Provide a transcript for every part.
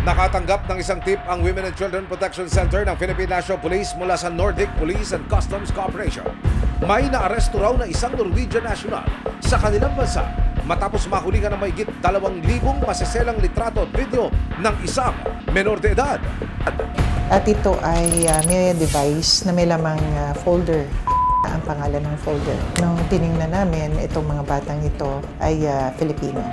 Nakatanggap ng isang tip ang Women and Children Protection Center ng Philippine National Police mula sa Nordic Police and Customs Cooperation. May naaresto raw na isang Norwegian national sa kanilang bansa matapos mahulingan ng mahigit 2,000 maseselang litrato at video ng isang menor de edad. At ito ay may device na may lamang folder. Ang pangalan ng folder. Nung tiningnan namin, itong mga batang ito ay Filipino.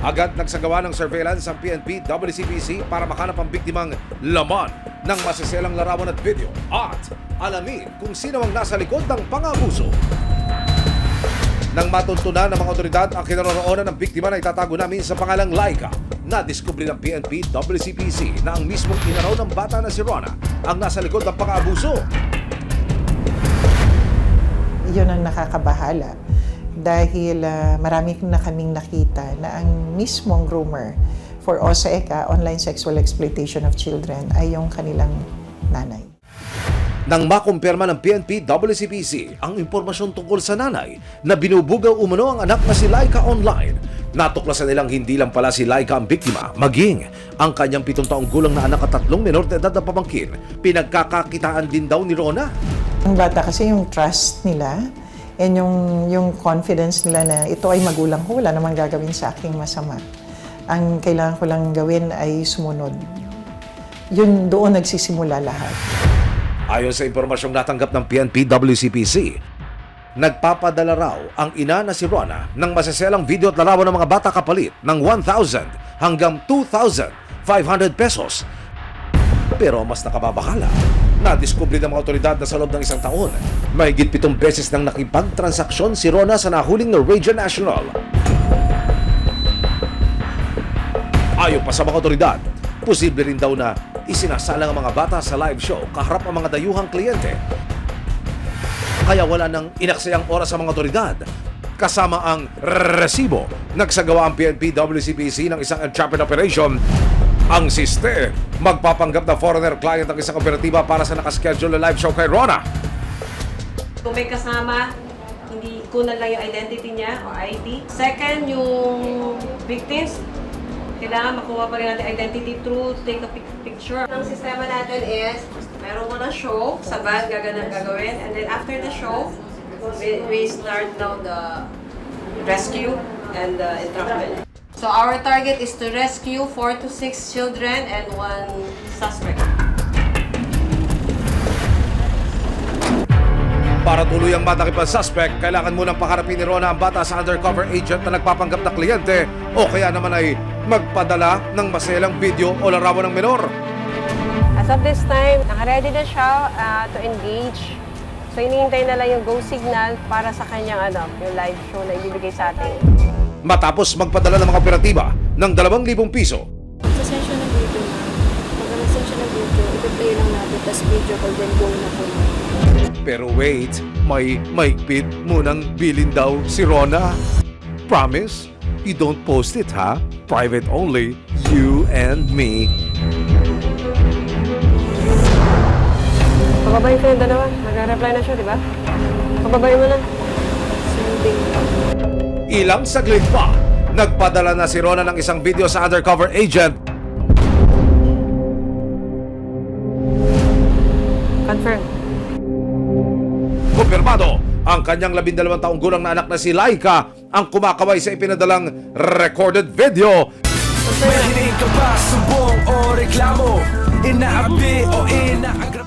Agad nagsagawa ng surveillance ang PNP WCPC para makanap ang biktimang laman ng maseselang larawan at video at alamin kung sino ang nasa likod ng pang-abuso. Nang matuntunan ng mga otoridad ang kinaroroonan ng biktima na itatago namin sa pangalang Laika, nadiskubre ng PNP WCPC na ang mismong ina raw ng bata na si Rona ang nasa likod ng pang-abuso. Yun ang nakakabahala dahil marami na kaming nakita na ang mismong groomer for OSECA, Online Sexual Exploitation of Children, ay yung kanilang nanay. Nang makumpirma ng PNP WCPC ang impormasyon tungkol sa nanay na binubugaw umano ang anak na si Laika online, natuklasan nilang hindi lang pala si Laika ang biktima, maging ang kanyang 7 taong gulang na anak at 3 menor de edad na pamangkin, pinagkakakitaan din daw ni Rona. Ang bata kasi yung trust nila and yung confidence nila na ito ay magulang ko, wala namang gagawin sa aking masama. Ang kailangan ko lang gawin ay sumunod. Yun, doon nagsisimula lahat. Ayon sa impormasyong natanggap ng PNP WCPC, nagpapadala raw ang ina na si Rona ng maseselang video at larawan ng mga bata kapalit ng 1,000 hanggang 2,500 pesos. Pero mas nakababahala, nadiskubre ng mga otoridad na sa loob ng isang taon, mahigit 7 beses nang nakipagtransaksyon si Rona sa nahuling Norwegian national. Ayon pa sa mga otoridad, posible rin daw na isinasalang ang mga bata sa live show kaharap ang mga dayuhang kliyente. Kaya wala nang inaksayang oras sa mga otoridad. Kasama ang resibo, nagsagawa ang PNP WCPC ng isang entrapment operation. Ang siste, magpapanggap na foreigner client ang isang operatiba para sa nakaschedule na live show kay Rona. Kung may kasama, hindi kunan lang yung identity niya o ID. Second, yung victims, kailangan makuha pa rin natin identity through take a picture. Ang sistema natin is, meron mo na show, sa van gagawin, and then after the show, we start now the rescue and the entrapment. So our target is to rescue 4 to 6 children and 1 suspect. Para tuluyang matakip ang suspect, kailangan munang paharapin ni Rona ang bata sa undercover agent na nagpapanggap na kliyente o kaya naman ay magpadala ng maselang video o larawan ng menor. As of this time, naka-ready na siya to engage. So hinihintay na lang yung go signal para sa kanyang yung live show na ibibigay sa atin. Matapos magpadala ng mga operatiba ng 2,000 piso. Sa session ng video na, pag session ng video, i-play lang natin, tapos video call, then go na po. Pero wait, may maigpit munang bilin daw si Rona. Promise, you don't post it ha? Private only, you and me. Pababayin ko yung dalawa. Nag-reply na siya, di ba? Pababayin mo na. Sending. Ilang saglit pa, nagpadala na si Rona ng isang video sa undercover agent. Confirm. Kumpirmado, ang kanyang 12 taong gulang na anak na si Laika ang kumakaway sa ipinadalang recorded video.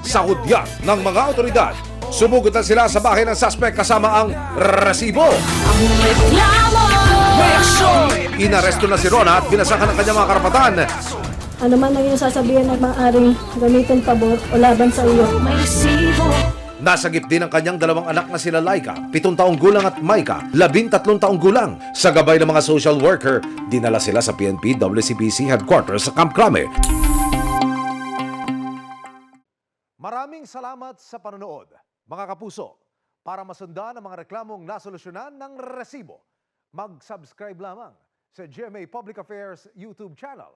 Sa hudyat ng mga otoridad, sumugod na sila sa bahay ng suspect kasama ang resibo. Inaresto na si Rona at binasakan ang kanyang mga karapatan. Ano man ang iyong sasabihin na maaaring gamitin pabor o laban sa iyo. Nasagip din ang kanyang 2 anak na sila Laika, 7 taong gulang at Maika, 13 taong gulang. Sa gabay ng mga social worker, dinala sila sa PNP WCPC headquarters sa Camp Crame. Maraming salamat sa panonood, mga kapuso. Para masundan ang mga reklamong nasolusyonan ng resibo, mag-subscribe lamang sa GMA Public Affairs YouTube channel